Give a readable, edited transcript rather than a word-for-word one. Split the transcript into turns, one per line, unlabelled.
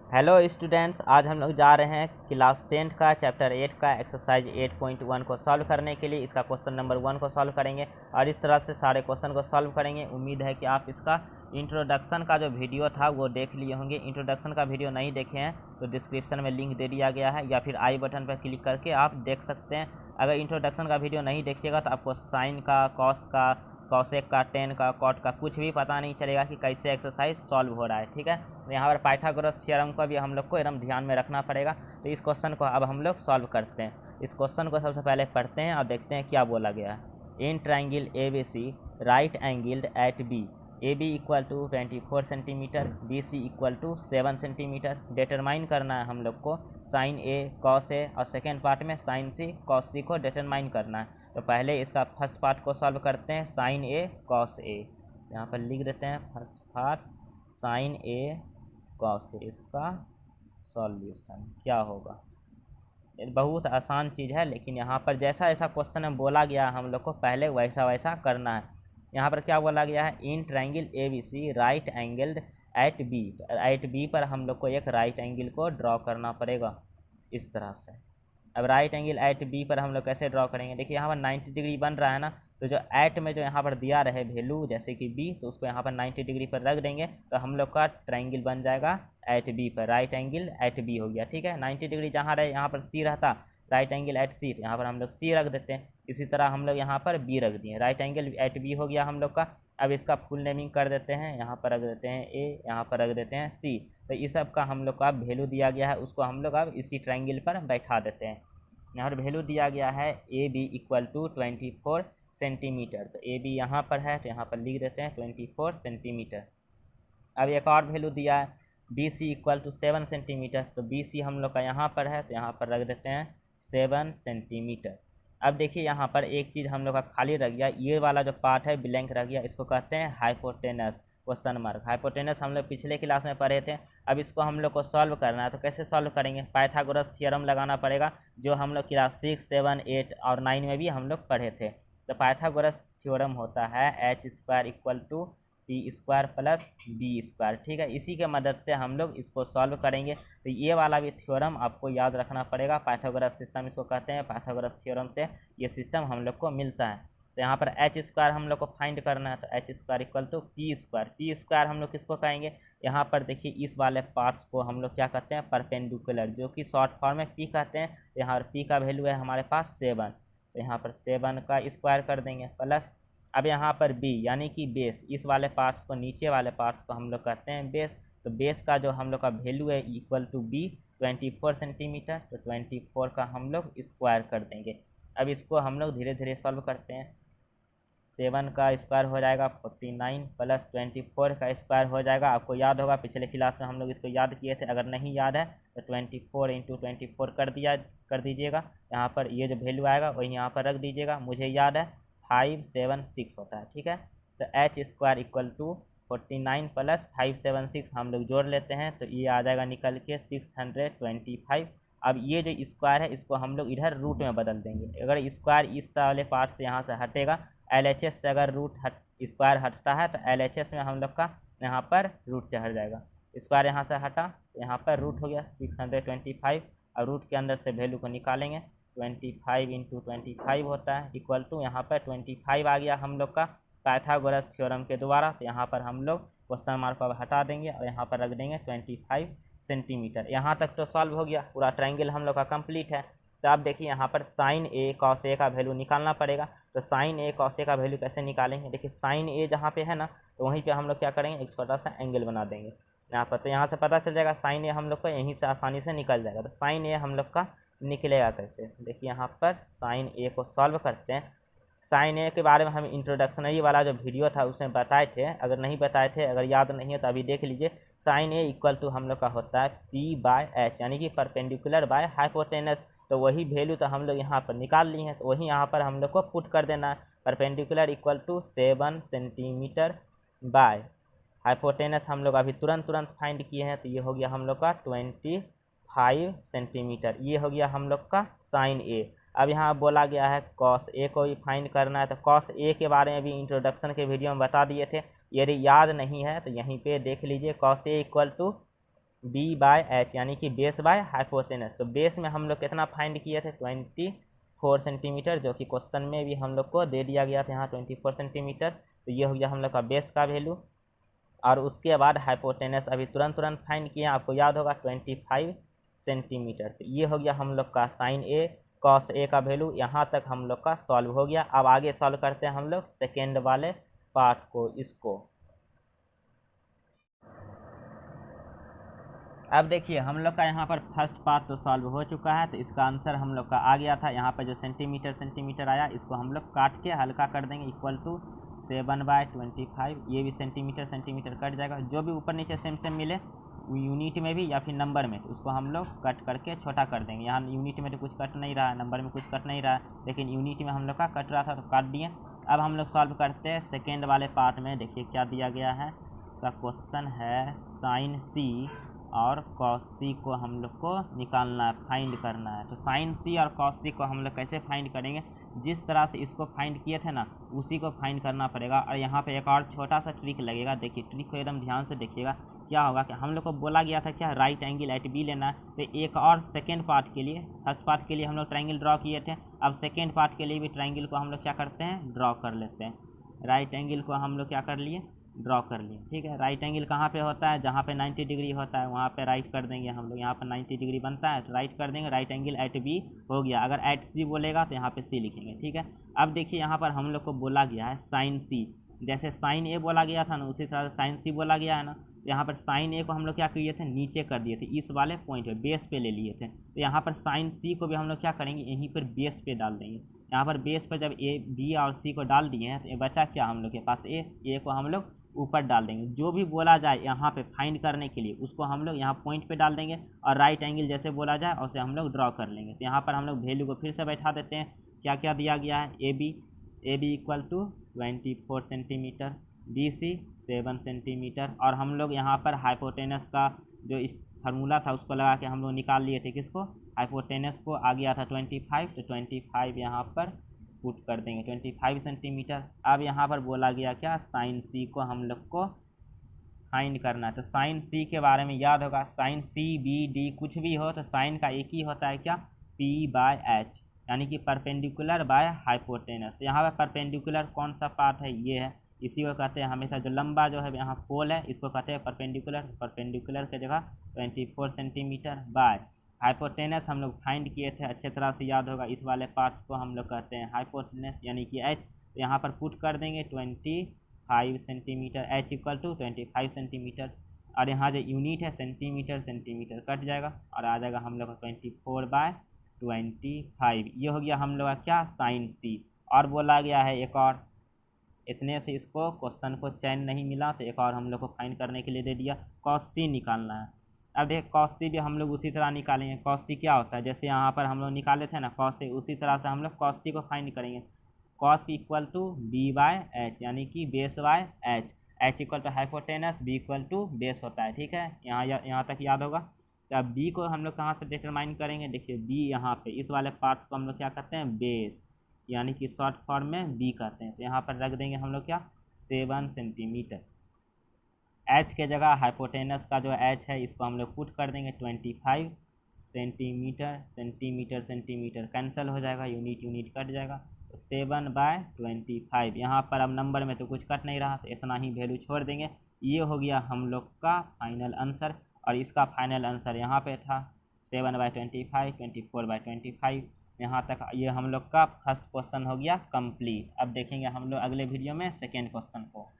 Hello students, आज हम लोग जा रहे हैं क्लास 10 का चैप्टर 8 का एक्सरसाइज 8.1 को सॉल्व करने के लिए। इसका क्वेश्चन नंबर 1 को सॉल्व करेंगे और इस तरह से सारे क्वेश्चन को सॉल्व करेंगे। उम्मीद है कि आप इसका इंट्रोडक्शन का जो वीडियो था वो देख लिए होंगे। इंट्रोडक्शन का वीडियो नहीं देखे हैं तो डिस्क्रिप्शन में लिंक दे दिया गया है या फिर आई बटन पर क्लिक करके आप देख सकते हैं। अगर इंट्रोडक्शन का वीडियो नहीं देखिएगा तो आपको साइन का, कॉस का, कॉसेक का, टेन का, कॉट का कुछ भी पता नहीं चलेगा कि कैसे एक्सरसाइज सॉल्व हो रहा है। ठीक है, तो यहाँ पर पाइथागोरस थ्योरम को भी हम लोग को एकदम ध्यान में रखना पड़ेगा। तो इस क्वेश्चन को अब हम लोग सॉल्व करते हैं। इस क्वेश्चन को सबसे पहले पढ़ते हैं और देखते हैं क्या बोला गया है। In triangle A B C right angled at B, A B equal to 24 centimetre, B C equal to 7 centimetre. Determine करना है हम लोग को साइन ए कॉस ए और सेकेंड पार्ट में साइन सी कॉस सी को डिटरमाइन करना है। तो पहले इसका फर्स्ट पार्ट को सॉल्व करते हैं, साइन ए कॉस ए। यहाँ पर लिख देते हैं first part sign A cos A. इसका सॉल्यूशन क्या होगा? बहुत आसान चीज़ है, लेकिन यहाँ पर जैसा ऐसा क्वेश्चन में बोला गया हम लोग को पहले वैसा वैसा करना है। यहाँ पर क्या बोला गया है? In triangle A B C right angled at B. At B पर हम लोग को एक राइट एंगल को ड्रॉ करना पड़ेगा इस तरह से। अब राइट एंगल एट बी पर हम लोग कैसे ड्रॉ करेंगे? देखिए यहाँ पर 90 डिग्री बन रहा है ना, तो जो एट में जो यहाँ पर दिया रहे वैल्यू जैसे कि बी, तो उसको यहाँ पर 90 डिग्री पर रख देंगे तो हम लोग का ट्राइंगल बन जाएगा एट बी पर। राइट एंगल एट बी हो गया। ठीक है, 90 डिग्री जहाँ रहे यहाँ पर सी रहता, राइट एंगल एट सी, यहाँ पर हम लोग सी रख देते हैं। इसी तरह हम लोग यहाँ पर बी रख दिए, राइट एंगल एट बी हो गया हम लोग का। अब इसका फुल नेमिंग कर देते हैं, यहाँ पर रख देते हैं ए, यहाँ पर रख देते हैं सी। तो इस सब का हम लोग का वैल्यू दिया गया है, उसको हम लोग अब इसी ट्राइंगल पर बैठा देते हैं। यहाँ पर वैल्यू दिया गया है A B equal to 24 centimetre. तो ए बी यहाँ पर है तो यहाँ पर लिख देते हैं 24 सेंटीमीटर। अब एक और वैल्यू दिया है B C equal to 7 centimetre. तो बी सी हम लोग का यहाँ पर है तो यहाँ पर रख देते हैं 7 सेंटीमीटर। अब देखिए यहाँ पर एक चीज़ हम लोग का खाली रह गया, ये वाला जो पार्ट है ब्लैंक रह गया, इसको कहते हैं हाइपोटेनस क्वेश्चन मार्क। हाइपोटेनस हम लोग पिछले क्लास में पढ़े थे। अब इसको हम लोग को सॉल्व करना है, तो कैसे सॉल्व करेंगे? पाइथागोरस थ्योरम लगाना पड़ेगा, जो हम लोग क्लास 6, 7, 8 और 9 में भी हम लोग पढ़े थे। तो पाइथागोरस थ्योरम होता है H square equal to T square plus B square. ठीक है, इसी के मदद से हम लोग इसको सॉल्व करेंगे। तो ये वाला भी थ्योरम आपको याद रखना पड़ेगा। पाइथागोरस सिस्टम इसको कहते हैं, पाइथागोरस थ्योरम से ये सिस्टम हम लोग को मिलता है। तो यहाँ पर एच स्क्वायर हम लोग को फाइंड करना है, तो H square equal to P square. P square हम लोग किसको कहेंगे? यहाँ पर देखिए इस वाले पार्ट्स को हम लोग क्या कहते हैं? परपेंडिकुलर, जो कि शॉर्ट फॉर्म में पी कहते हैं। यहाँ पर पी का वैल्यू है हमारे पास 7, तो यहाँ पर 7 का स्क्वायर कर देंगे प्लस। अब यहाँ पर बी यानी कि बेस, इस वाले पार्ट्स को, नीचे वाले पार्ट्स को हम लोग कहते हैं बेस। तो बेस का जो हम लोग का वैल्यू है इक्वल टू बी 24 सेंटीमीटर। तो 24 का हम लोग स्क्वायर कर देंगे। अब इसको हम लोग धीरे धीरे सॉल्व करते हैं। 7 का स्क्वायर हो जाएगा 49 प्लस 24 का स्क्वायर हो जाएगा। आपको याद होगा पिछले क्लास में हम लोग इसको याद किए थे। अगर नहीं याद है तो 24 इंटू 24 कर दीजिएगा। यहाँ पर ये जो वैल्यू आएगा वही यहाँ पर रख दीजिएगा। मुझे याद है 576 होता है। ठीक है, तो H square equal to 49 plus 576 हम लोग जोड़ लेते हैं, तो ये आ जाएगा निकल के 625। अब ये जो स्क्वायर है इसको हम लोग इधर रूट में बदल देंगे। अगर स्क्वायर इस वाले पार्ट से यहाँ से हटेगा, LHS से अगर स्क्वायर हटता है तो LHS में हम लोग का यहाँ पर रूट चढ़ जाएगा। स्क्वायर यहाँ से हटा तो यहाँ पर रूट हो गया 625, और रूट के अंदर से वैल्यू को निकालेंगे। 25 इंटू 25 होता है इक्वल टू, यहाँ पर 25 आ गया हम लोग का पाइथागोरस थ्योरम के द्वारा। तो यहाँ पर हम लोग क्वेश्चन मार्क को हटा देंगे और यहाँ पर रख देंगे 25 सेंटीमीटर। यहाँ तक तो सॉल्व हो गया, पूरा ट्राइंगल हम लोग का कंप्लीट है। तो आप देखिए यहाँ पर साइन ए कॉस ए का वैल्यू निकालना पड़ेगा। तो साइन ए कॉस ए का वैल्यू कैसे निकालेंगे? देखिए साइन ए जहाँ पे है ना, तो वहीं पे हम लोग क्या करेंगे? एक छोटा सा एंगल बना देंगे यहाँ पर। तो यहाँ से पता चल जाएगा साइन ए हम लोग को यहीं से आसानी से निकल जाएगा। तो साइन ए हम लोग का निकलेगा कैसे? देखिए यहाँ पर साइन ए को सॉल्व करते हैं। साइन ए के बारे में हम इंट्रोडक्शनरी वाला जो वीडियो था उसमें बताए थे। अगर नहीं बताए थे, अगर याद नहीं है तो अभी देख लीजिए। साइन ए इक्वल टू हम लोग का होता है पी बाय एच, यानी कि परपेंडिकुलर बाय हाइपोटेनस। तो वही वैल्यू तो हम लोग यहाँ पर निकाल ली है, तो वही यहाँ पर हम लोग को पुट कर देना है। Perpendicular equal to 7 centimetre by hypotenuse हम लोग अभी तुरंत फाइंड किए हैं, तो ये हो गया हम लोग का 25 सेंटीमीटर। ये हो गया हम लोग का साइन ए। अब यहाँ बोला गया है कॉस ए को भी फाइंड करना है। तो कॉस ए के बारे में भी इंट्रोडक्शन के वीडियो में बता दिए थे, यदि याद नहीं है तो यहीं पे देख लीजिए। Cos A equal to B/h यानी कि बेस बाय हाइपोटेनस। तो बेस में हम लोग कितना फाइंड किए थे 24 सेंटीमीटर, जो कि क्वेश्चन में भी हम लोग को दे दिया गया था यहाँ 24 सेंटीमीटर। तो ये हो गया हम लोग का बेस का वैल्यू। और उसके बाद हाइपोटेनस अभी तुरंत फाइंड किए, आपको याद होगा 25 सेंटीमीटर। तो ये हो गया हम लोग का साइन ए कॉस ए का वैल्यू। यहाँ तक हम लोग का सॉल्व हो गया। अब आगे सॉल्व करते हैं हम लोग सेकेंड वाले पार्ट को। इसको अब देखिए हम लोग का यहाँ पर फर्स्ट पार्ट तो सॉल्व हो चुका है, तो इसका आंसर हम लोग का आ गया था। यहाँ पर जो सेंटीमीटर आया, इसको हम लोग काट के हल्का कर देंगे, इक्वल टू 7/25। ये भी सेंटीमीटर कट जाएगा। जो भी ऊपर नीचे सेम मिले यूनिट में भी या फिर नंबर में, तो उसको हम लोग कट करके छोटा कर देंगे। यहाँ यूनिट में तो कुछ कट नहीं रहा है, नंबर में कुछ कट नहीं रहा है, लेकिन यूनिट में हम लोग का कट रहा था तो काट दिए। अब हम लोग सॉल्व करते हैं सेकेंड वाले पार्ट में। देखिए क्या दिया गया है, इसका क्वेश्चन है साइन सी और कॉस सी को हम लोग को निकालना है, फाइंड करना है। तो साइन सी और कॉस सी को हम लोग कैसे फाइंड करेंगे, जिस तरह से इसको फाइंड किए थे ना, उसी को फाइंड करना पड़ेगा। और यहाँ पे एक और छोटा सा ट्रिक लगेगा। देखिए ट्रिक को एकदम ध्यान से देखिएगा। क्या होगा कि हम लोग को बोला गया था क्या, राइट एंगल एट बी लेना है। तो एक और सेकेंड पार्ट के लिए, फर्स्ट पार्ट के लिए हम लोग ट्रायंगल ड्रॉ किए थे, अब सेकेंड पार्ट के लिए भी ट्रायंगल को हम लोग क्या करते हैं, ड्रॉ कर लेते हैं। राइट एंगल को हम लोग क्या कर लिए, ड्रॉ कर लिए। ठीक है, राइट एंगल कहाँ पे होता है, जहाँ पे 90 डिग्री होता है वहाँ पे राइट कर देंगे हम लोग। यहाँ पर 90 डिग्री बनता है तो राइट कर देंगे। राइट एंगल एट बी हो गया। अगर एट सी बोलेगा तो यहाँ पे सी लिखेंगे। ठीक है, अब देखिए यहाँ पर हम लोग को बोला गया है साइन सी। जैसे साइन ए बोला गया था ना, उसी तरह से साइन सी बोला गया है ना। तो यहाँ पर साइन ए को हम लोग क्या किए थे, नीचे कर दिए थे, इस वाले पॉइंट पे बेस पे ले लिए थे। तो यहाँ पर साइन सी को भी हम लोग क्या करेंगे, यहीं पर बेस पे डाल देंगे। यहाँ पर बेस पर जब ए बी और सी को डाल दिए हैं तो ये बचा क्या हम लोग के पास, ए को हम लोग ऊपर डाल देंगे। जो भी बोला जाए यहाँ पे फाइंड करने के लिए, उसको हम लोग यहाँ पॉइंट पे डाल देंगे और राइट एंगल जैसे बोला जाए उसे हम लोग ड्रॉ कर लेंगे। तो यहाँ पर हम लोग वैल्यू को फिर से बैठा देते हैं। क्या क्या दिया गया है, A B equal to 24 centimetre, B C 7 centimetre. और हम लोग यहाँ पर हाइपोटेनस का जो इस फार्मूला था उसको लगा के हम लोग निकाल लिए थे, किसको, हाइपोटेनस को। आ गया था 25, तो 25 यहाँ पर पुट कर देंगे, 25 सेंटीमीटर। अब यहाँ पर बोला गया क्या, साइन सी को हम लोग को फाइंड करना है। तो साइन सी के बारे में याद होगा, साइन सी बी डी कुछ भी हो तो साइन का एक ही होता है क्या, P/H, यानी कि परपेंडिकुलर बाय हाइपोटेनस। तो यहाँ पर परपेंडिकुलर कौन सा पार्ट है, ये है। इसी को कहते हैं हमेशा, जो लंबा जो है यहाँ पोल है, इसको कहते हैं परपेंडिकुलर। परपेंडिकुलर की जगह 24 सेंटीमीटर बाय हाइपोटेनस हम लोग फाइंड किए थे, अच्छे तरह से याद होगा। इस वाले पार्ट्स को हम लोग कहते हैं हाइपोटेनस यानी कि एच। तो यहाँ पर पुट कर देंगे 25 centimetre, H equal to 25 centimetre. और यहाँ जो यूनिट है सेंटीमीटर कट जाएगा और आ जाएगा हम लोग का 24/25। ये हो गया हम लोग का क्या, साइन सी। और बोला गया है एक और, इतने से इसको क्वेश्चन को चैन नहीं मिला तो एक और हम लोग को फाइंड करने के लिए दे दिया, कॉस सी निकालना है। अब देख कॉस सी भी हम लोग उसी तरह निकालेंगे। कॉस सी क्या होता है, जैसे यहाँ पर हम लोग निकाले थे ना कॉस सी, उसी तरह से हम लोग कॉस सी को फाइंड करेंगे। कॉस इक्वल टू B/H यानी कि base by H. H equal to hypotenuse, B equal to base होता है। ठीक है, यहाँ तक याद होगा। तो अब बी को हम लोग कहाँ से डिटरमाइन करेंगे, देखिए बी यहाँ पे इस वाले पार्ट्स को हम लोग क्या कहते हैं, बेस, यानी कि शॉर्ट फॉर्म में बी कहते हैं। तो यहाँ पर रख देंगे हम लोग क्या, 7 सेंटीमीटर। एच के जगह हाइपोटेनस का जो एच है इसको हम लोग पुट कर देंगे 25 सेंटीमीटर कैंसिल हो जाएगा, यूनिट कट जाएगा। तो 7/25। यहाँ पर अब नंबर में तो कुछ कट नहीं रहा तो इतना ही वैल्यू छोड़ देंगे। ये हो गया हम लोग का फाइनल आंसर। और इसका फाइनल आंसर यहाँ पे था 7/25, 24/25। यहाँ तक ये हम लोग का फर्स्ट क्वेश्चन हो गया कंप्लीट। अब देखेंगे हम लोग अगले वीडियो में सेकेंड क्वेश्चन को।